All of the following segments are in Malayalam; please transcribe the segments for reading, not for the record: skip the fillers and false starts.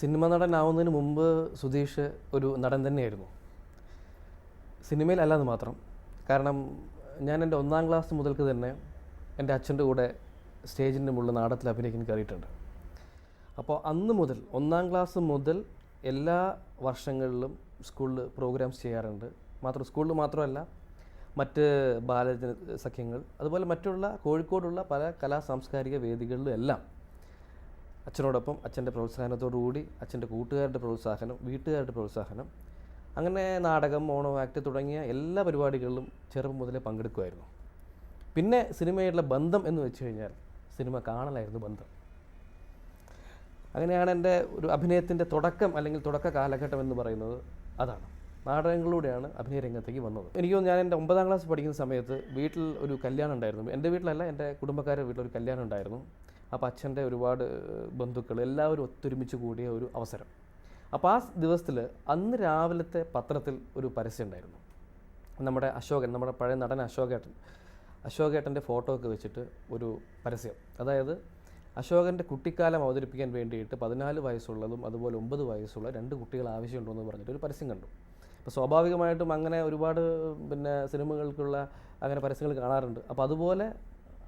സിനിമ നടനാവുന്നതിന് മുമ്പ് സുധീഷ് ഒരു നടൻ തന്നെയായിരുന്നു. സിനിമയിലല്ലാതെ മാത്രം. കാരണം ഞാൻ എൻ്റെ 1-ാം ക്ലാസ് മുതൽക്ക് തന്നെ എൻ്റെ അച്ഛൻ്റെ കൂടെ സ്റ്റേജിൻ്റെ മുകളിൽ നാടകത്തിൽ അഭിനയിക്കാൻ കയറിയിട്ടുണ്ട്. അപ്പോൾ അന്ന് മുതൽ 1-ാം ക്ലാസ് മുതൽ എല്ലാ വർഷങ്ങളിലും സ്കൂളിൽ പ്രോഗ്രാംസ് ചെയ്യാറുണ്ട്. സ്കൂളിൽ മാത്രമല്ല, മറ്റ് ബാലജന സഖ്യങ്ങൾ, അതുപോലെ മറ്റുള്ള കോഴിക്കോടുള്ള പല കലാ സാംസ്കാരിക വേദികളിലും എല്ലാം അച്ഛനോടൊപ്പം അച്ഛൻ്റെ പ്രോത്സാഹനത്തോടുകൂടി അച്ഛൻ്റെ കൂട്ടുകാരുടെ പ്രോത്സാഹനം, വീട്ടുകാരുടെ പ്രോത്സാഹനം, അങ്ങനെ നാടകം, മോണോ ആക്ട് തുടങ്ങിയ എല്ലാ പരിപാടികളിലും ചെറുപ്പം മുതലേ പങ്കെടുക്കുമായിരുന്നു. പിന്നെ സിനിമയായിട്ടുള്ള ബന്ധം എന്ന് വെച്ച് കഴിഞ്ഞാൽ സിനിമ കാണലായിരുന്നു ബന്ധം. അങ്ങനെയാണ് എൻ്റെ ഒരു അഭിനയത്തിൻ്റെ തുടക്കം അല്ലെങ്കിൽ തുടക്ക കാലഘട്ടം എന്ന് പറയുന്നത് അതാണ്. നാടകങ്ങളിലൂടെയാണ് അഭിനയ രംഗത്തേക്ക് വന്നത്. എനിക്ക് തോന്നുന്നു, ഞാൻ എൻ്റെ 9-ാം ക്ലാസ് പഠിക്കുന്ന സമയത്ത് വീട്ടിൽ ഒരു കല്യാണം ഉണ്ടായിരുന്നു. എൻ്റെ വീട്ടിലല്ല, എൻ്റെ കുടുംബക്കാരുടെ വീട്ടിലൊരു കല്യാണം ഉണ്ടായിരുന്നു. അപ്പോൾ അച്ഛൻ്റെ ഒരുപാട് ബന്ധുക്കൾ എല്ലാവരും ഒത്തൊരുമിച്ച് കൂടിയ ഒരു അവസരം. അപ്പോൾ ആ ദിവസത്തിൽ അന്ന് രാവിലത്തെ പത്രത്തിൽ ഒരു പരസ്യം ഉണ്ടായിരുന്നു. നമ്മുടെ അശോകൻ, നമ്മുടെ പഴയ നടൻ അശോകേട്ടൻ്റെ ഫോട്ടോ ഒക്കെ വെച്ചിട്ട് ഒരു പരസ്യം. അതായത് അശോകൻ്റെ കുട്ടിക്കാലം അവതരിപ്പിക്കാൻ വേണ്ടിയിട്ട് 14 വയസ്സുള്ളതും അതുപോലെ 9 വയസ്സുള്ള 2 കുട്ടികൾ ആവശ്യമുണ്ടോ എന്ന് പറഞ്ഞിട്ട് ഒരു പരസ്യം കണ്ടു. അപ്പോൾ സ്വാഭാവികമായിട്ടും അങ്ങനെ ഒരുപാട് സിനിമകൾക്കുള്ള അങ്ങനെ പരസ്യങ്ങൾ കാണാറുണ്ട്. അപ്പോൾ അതുപോലെ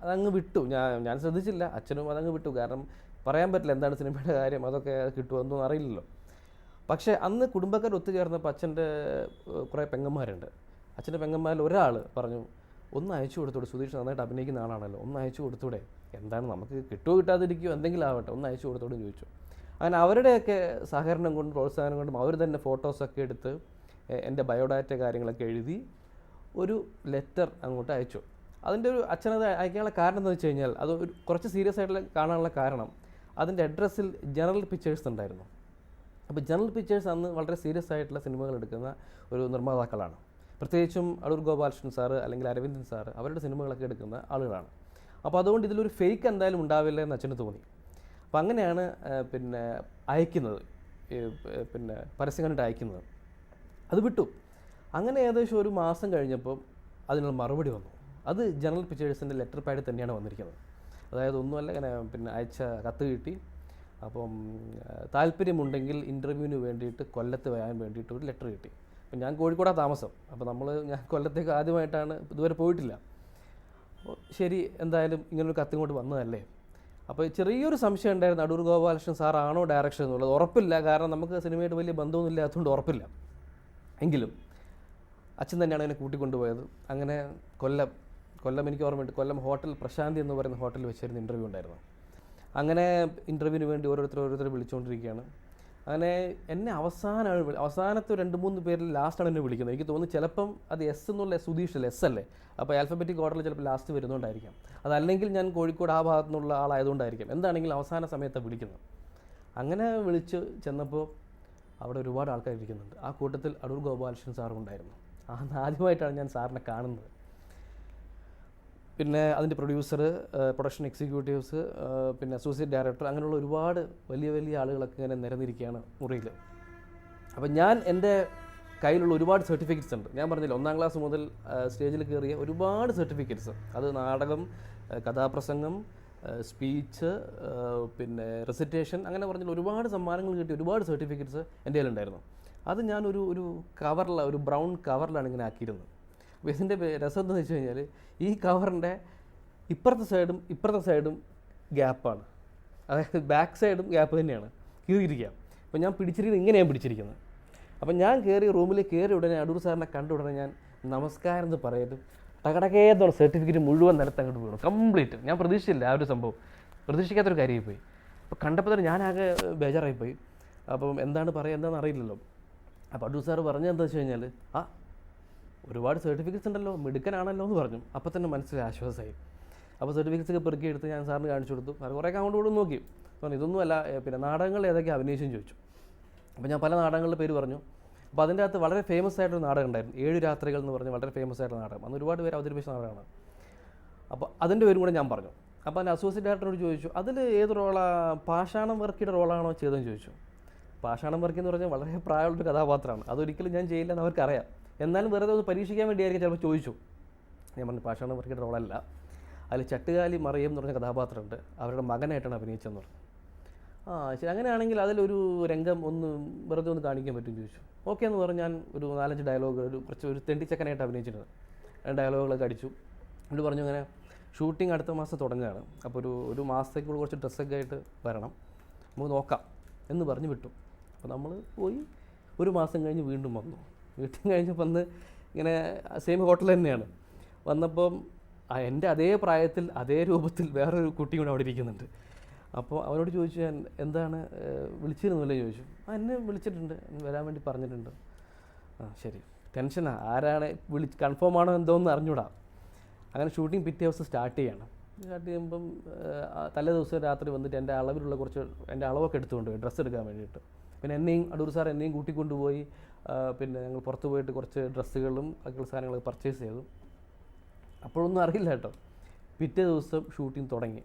അതങ്ങ് വിട്ടു. ഞാൻ ശ്രദ്ധിച്ചില്ല, അച്ഛനും അതങ്ങ് വിട്ടു. കാരണം പറയാൻ പറ്റില്ല എന്താണ് സിനിമയുടെ കാര്യം, അതൊക്കെ കിട്ടുമെന്നൊന്നും അറിയില്ലല്ലോ. പക്ഷേ അന്ന് കുടുംബക്കാർ ഒത്തുചേർന്നപ്പോൾ അച്ഛൻ്റെ കുറേ പെങ്ങന്മാരുണ്ട്. അച്ഛൻ്റെ പെങ്ങന്മാരിൽ ഒരാൾ പറഞ്ഞു, ഒന്ന് അയച്ചു കൊടുത്തൂടെ, സുധീഷ് നന്നായിട്ട് അഭിനയിക്കുന്ന ആളാണല്ലോ, ഒന്ന് അയച്ചു കൊടുത്തൂടെ, എന്താണ് നമുക്ക് കിട്ടുമോ കിട്ടാതിരിക്കുമോ എന്തെങ്കിലും ആവട്ടെ, ഒന്ന് അയച്ചു കൊടുത്തോടെ ചോദിച്ചു. അങ്ങനെ അവരുടെയൊക്കെ സഹകരണം കൊണ്ടും പ്രോത്സാഹനം കൊണ്ടും അവർ തന്നെ ഫോട്ടോസൊക്കെ എടുത്ത് എൻ്റെ ബയോഡാറ്റ കാര്യങ്ങളൊക്കെ എഴുതി ഒരു ലെറ്റർ അങ്ങോട്ട് അയച്ചു. അതിൻ്റെ ഒരു അച്ഛനത് അയക്കാനുള്ള കാരണം എന്താണെന്ന് വെച്ച് കഴിഞ്ഞാൽ, അത് ഒരു കുറച്ച് സീരിയസ് ആയിട്ടുള്ള കാണാനുള്ള കാരണം അതിൻ്റെ അഡ്രസ്സിൽ ജനറൽ പിക്ചേഴ്സ് ഉണ്ടായിരുന്നു. അപ്പോൾ ജനറൽ പിക്ചേഴ്സ് അന്ന് വളരെ സീരിയസ് ആയിട്ടുള്ള സിനിമകൾ എടുക്കുന്ന ഒരു നിർമ്മാതാക്കളാണ്. പ്രത്യേകിച്ചും അടൂർ ഗോപാലകൃഷ്ണൻ സാറ് അല്ലെങ്കിൽ അരവിന്ദൻ സാറ് അവരുടെ സിനിമകളൊക്കെ എടുക്കുന്ന ആളുകളാണ്. അപ്പോൾ അതുകൊണ്ട് ഇതിലൊരു ഫേക്ക് എന്തായാലും ഉണ്ടാവില്ല എന്ന് അച്ഛന് തോന്നി. അപ്പോൾ അങ്ങനെയാണ് അയക്കുന്നത്, പരസ്യം കണ്ടിട്ട് അയക്കുന്നത്. അത് വിട്ടു. അങ്ങനെ ഏകദേശം ഒരു മാസം കഴിഞ്ഞപ്പോൾ അതിനുള്ള മറുപടി വന്നു. അത് ജനറൽ പിക്ചേഴ്സിൻ്റെ ലെറ്റർ പാഡിൽ തന്നെയാണ് വന്നിരിക്കുന്നത്. അതായത് ഒന്നുമല്ല, ഇങ്ങനെ അയച്ച കത്ത് കിട്ടി. അപ്പം താല്പര്യമുണ്ടെങ്കിൽ ഇൻ്റർവ്യൂവിന് വേണ്ടിയിട്ട് കൊല്ലത്ത് വരാൻ വേണ്ടിയിട്ട് ഒരു ലെറ്റർ കിട്ടി. അപ്പം ഞാൻ കോഴിക്കോടാണ് താമസം. അപ്പോൾ ഞാൻ കൊല്ലത്തേക്ക് ആദ്യമായിട്ടാണ്, ഇതുവരെ പോയിട്ടില്ല. അപ്പോൾ ശരി, എന്തായാലും ഇങ്ങനൊരു കത്ത് ഇങ്ങോട്ട് വന്നതല്ലേ. അപ്പോൾ ചെറിയൊരു സംശയം ഉണ്ടായിരുന്നു, അടൂർ ഗോപാലകൃഷ്ണൻ സാറാണോ ഡയറക്ഷൻ എന്നുള്ളത്. ഉറപ്പില്ല, കാരണം നമുക്ക് സിനിമയായിട്ട് വലിയ ബന്ധമൊന്നും ഇല്ലാത്തതുകൊണ്ട് ഉറപ്പില്ല. എങ്കിലും അച്ഛൻ തന്നെയാണ് എന്നെ കൂട്ടിക്കൊണ്ടുപോയത്. അങ്ങനെ കൊല്ലം എനിക്ക് ഓർമ്മയുണ്ട്, കൊല്ലം ഹോട്ടൽ പ്രശാന്തി എന്ന് പറയുന്ന ഹോട്ടലിൽ വെച്ചായിരുന്നു ഇൻ്റർവ്യൂ ഉണ്ടായിരുന്നു. അങ്ങനെ ഇൻ്റർവ്യൂവിന് വേണ്ടി ഓരോരുത്തർ വിളിച്ചുകൊണ്ടിരിക്കുകയാണ്. അങ്ങനെ എന്നെ അവസാനത്തെ 2-3 പേരിൽ ലാസ്റ്റാണ് എന്നെ വിളിക്കുന്നത്. എനിക്ക് തോന്നുന്നു ചിലപ്പം അത് എസ് എന്നുള്ള സുധീഷ് അല്ലേ, എസ് അല്ലേ, അപ്പോൾ ആൽഫബറ്റിക് ഓർഡറിൽ ചിലപ്പോൾ ലാസ്റ്റ് വരുന്നതുകൊണ്ടായിരിക്കാം. അതല്ലെങ്കിൽ ഞാൻ കോഴിക്കോട് ആ ഭാഗത്തു നിന്നുള്ള ആളായതുകൊണ്ടായിരിക്കാം. എന്താണെങ്കിലും അവസാന സമയത്താണ് വിളിക്കുന്നത്. അങ്ങനെ വിളിച്ച് ചെന്നപ്പോൾ അവിടെ ഒരുപാട് ആൾക്കാർ ഇരിക്കുന്നുണ്ട്. ആ കൂട്ടത്തിൽ അടൂർ ഗോപാലകൃഷ്ണൻ സാറും ഉണ്ടായിരുന്നു. ആദ്യമായിട്ടാണ് ഞാൻ സാറിനെ കാണുന്നത്. പിന്നെ അതിൻ്റെ പ്രൊഡ്യൂസർ, പ്രൊഡക്ഷൻ എക്സിക്യൂട്ടീവ്സ്, പിന്നെ അസോസിയേറ്റ് ഡയറക്ടർ, അങ്ങനെയുള്ള ഒരുപാട് വലിയ ആളുകളൊക്കെ ഇങ്ങനെ നിരന്നിരിക്കുകയാണ് മുറിയിൽ. അപ്പം ഞാൻ എൻ്റെ കയ്യിലുള്ള ഒരുപാട് സർട്ടിഫിക്കറ്റ്സ് ഉണ്ട്. ഞാൻ പറഞ്ഞില്ല, 1-ാം ക്ലാസ് മുതൽ സ്റ്റേജിൽ കയറിയ ഒരുപാട് സർട്ടിഫിക്കറ്റ്സ്. അത് നാടകം, കഥാപ്രസംഗം, സ്പീച്ച്, പിന്നെ റെസിറ്റേഷൻ, അങ്ങനെ പറഞ്ഞാൽ ഒരുപാട് സമ്മാനങ്ങൾ കിട്ടിയ ഒരുപാട് സർട്ടിഫിക്കറ്റ്സ് എൻ്റെ കയ്യിലുണ്ടായിരുന്നു. അത് ഞാൻ ഒരു കവറിൽ, ഒരു ബ്രൗൺ കവറിലാണ് ഇങ്ങനെ ആക്കിയിരുന്നത്. അപ്പോൾ ഇതിൻ്റെ രസം എന്താണെന്ന് വെച്ച് കഴിഞ്ഞാൽ, ഈ കവറിൻ്റെ ഇപ്പുറത്തെ സൈഡും ഗ്യാപ്പാണ്. അതായത് ബാക്ക് സൈഡും ഗ്യാപ്പ് തന്നെയാണ്, കീറിയിരിക്കുക. അപ്പോൾ ഞാൻ പിടിച്ചിരിക്കുന്നത് ഇങ്ങനെയാണ് പിടിച്ചിരിക്കുന്നത്. അപ്പം ഞാൻ റൂമിൽ കയറി ഉടനെ അടൂർ സാറിനെ കണ്ട ഉടനെ ഞാൻ നമസ്കാരം എന്ന് പറയലും ടകടകേന്നുള്ള സർട്ടിഫിക്കറ്റ് മുഴുവൻ നിലത്ത് അങ്ങോട്ട് വീണു, കംപ്ലീറ്റ്. ഞാൻ പ്രതീക്ഷിച്ചില്ല ആ ഒരു സംഭവം, പ്രതീക്ഷിക്കാത്തൊരു കാര്യമായി പോയി. അപ്പോൾ കണ്ടപ്പോൾ തന്നെ ഞാനാകെ ബേജാറായിപ്പോയി. അപ്പം എന്താണ് പറയുക, എന്താണെന്ന് അറിയില്ലല്ലോ. അപ്പോൾ അടൂർ സാറ് പറഞ്ഞത് എന്താ വെച്ച് കഴിഞ്ഞാൽ, ഒരുപാട് സർട്ടിഫിക്കറ്റ്സ് ഉണ്ടല്ലോ, മിടുക്കനാണല്ലോ എന്ന് പറഞ്ഞു. അപ്പോൾ തന്നെ മനസ്സിൽ ആശ്വാസമായി. അപ്പോൾ സർട്ടിഫിക്കറ്റ്സ് ഒക്കെ പെറുക്കി എടുത്ത് ഞാൻ സാറിന് കാണിച്ചു കൊടുത്തു. സാർ കുറേ അങ്ങോട്ട് കൂടെ നോക്കി. പറഞ്ഞു ഇതൊന്നും അല്ല, പിന്നെ നാടകങ്ങൾ ഏതൊക്കെ അഭിനയിച്ചെന്ന് ചോദിച്ചു. അപ്പോൾ ഞാൻ പല നാടകങ്ങളുടെ പേര് പറഞ്ഞു. അപ്പോൾ അതിൻ്റെ അകത്ത് വളരെ ഫേമസ് ആയിട്ടൊരു നാടകം ഉണ്ടായിരുന്നു, 7 രാത്രികൾ എന്ന് പറഞ്ഞ് വളരെ ഫേമസ് ആയിട്ടുള്ള നാടകം. അന്ന് ഒരുപാട് പേര് അവതരിപ്പിച്ച നാടകമാണ്. അപ്പോൾ അതിൻ്റെ പേരും കൂടെ ഞാൻ പറഞ്ഞു. അപ്പോൾ അതിൻ്റെ അസോസിയേറ്റ് ഡയറക്ടറോട് ചോദിച്ചു, അതിൽ ഏത് റോളാണ്, പാഷാണം വർക്കിയുടെ റോളാണോ ചെയ്തതെന്ന് ചോദിച്ചു. പാഷാണം വർക്കി എന്ന് പറഞ്ഞാൽ വളരെ പ്രായമുള്ളൊരു കഥാപാത്രമാണ്, അതൊരിക്കലും ഞാൻ ചെയ്യില്ല എന്ന് അവർക്കറിയാം. എന്നാലും വെറുതെ ഒന്ന് പരീക്ഷിക്കാൻ വേണ്ടിയായിരിക്കും ചിലപ്പോൾ ചോദിച്ചു. ഞാൻ പറഞ്ഞു പാഷാണം വർക്കിയുടെ റോളല്ല, അതിൽ ചട്ടുകാലി മറിയം എന്ന് പറഞ്ഞ കഥാപാത്രമുണ്ട്, അവരുടെ മകനായിട്ടാണ് അഭിനയിച്ചതെന്ന് പറഞ്ഞു. ആ ശരി, അങ്ങനെയാണെങ്കിൽ അതിലൊരു രംഗം ഒന്ന് വെറുതെ ഒന്ന് കാണിക്കാൻ പറ്റുമെന്ന് ചോദിച്ചു. ഓക്കെ എന്ന് പറഞ്ഞ് ഞാൻ ഒരു 4-5 ഡയലോഗ് ഒരു തെണ്ടിച്ചക്കനായിട്ട് അഭിനയിച്ചിട്ടുണ്ട്. ഡയലോഗുകളൊക്കെ അടിച്ചു. എന്നിട്ട് പറഞ്ഞു അങ്ങനെ ഷൂട്ടിംഗ് അടുത്ത മാസം തുടങ്ങുകയാണ്, അപ്പോൾ ഒരു മാസത്തേക്കുള്ള കുറച്ച് ഡ്രസ്സൊക്കെ ആയിട്ട് വരണം, നമുക്ക് നോക്കാം എന്ന് പറഞ്ഞ് വിട്ടു. അപ്പോൾ നമ്മൾ പോയി. ഒരു മാസം കഴിഞ്ഞ് വീണ്ടും വന്നു. വീട്ടിൽ കഴിഞ്ഞ് വന്ന് ഇങ്ങനെ സെയിം ഹോട്ടൽ തന്നെയാണ്. വന്നപ്പം എൻ്റെ അതേ പ്രായത്തിൽ അതേ രൂപത്തിൽ വേറൊരു കുട്ടിയും കൂടെ അവിടെ ഇരിക്കുന്നുണ്ട്. അപ്പോൾ അവനോട് ചോദിച്ചു, ഞാൻ എന്താണ് വിളിച്ചിരുന്നല്ലേ ചോദിച്ചു. എന്നെ വിളിച്ചിട്ടുണ്ട്, വരാൻ വേണ്ടി പറഞ്ഞിട്ടുണ്ട്. ശരി, ടെൻഷനാണ്, ആരാണ് കൺഫേം ആണോ എന്തോന്ന് അറിഞ്ഞൂടാ. അങ്ങനെ ഷൂട്ടിംഗ് പിറ്റേ ദിവസം സ്റ്റാർട്ട് ചെയ്യണം. സ്റ്റാർട്ട് ചെയ്യുമ്പം തലേ ദിവസം രാത്രി വന്നിട്ട് എൻ്റെ അളവിലുള്ള എൻ്റെ അളവൊക്കെ എടുത്തുകൊണ്ട് പോയി ഡ്രസ്സ് എടുക്കാൻ വേണ്ടിയിട്ട്. പിന്നെ എന്നെയും അടൂർ സാർ എന്നെയും കൂട്ടിക്കൊണ്ടുപോയി. പിന്നെ ഞങ്ങൾ പുറത്ത് പോയിട്ട് കുറച്ച് ഡ്രസ്സുകളും ബാക്കിയുള്ള സാധനങ്ങളൊക്കെ പർച്ചേസ് ചെയ്തു. അപ്പോഴൊന്നും അറിയില്ല കേട്ടോ. പിറ്റേ ദിവസം ഷൂട്ടിംഗ് തുടങ്ങി.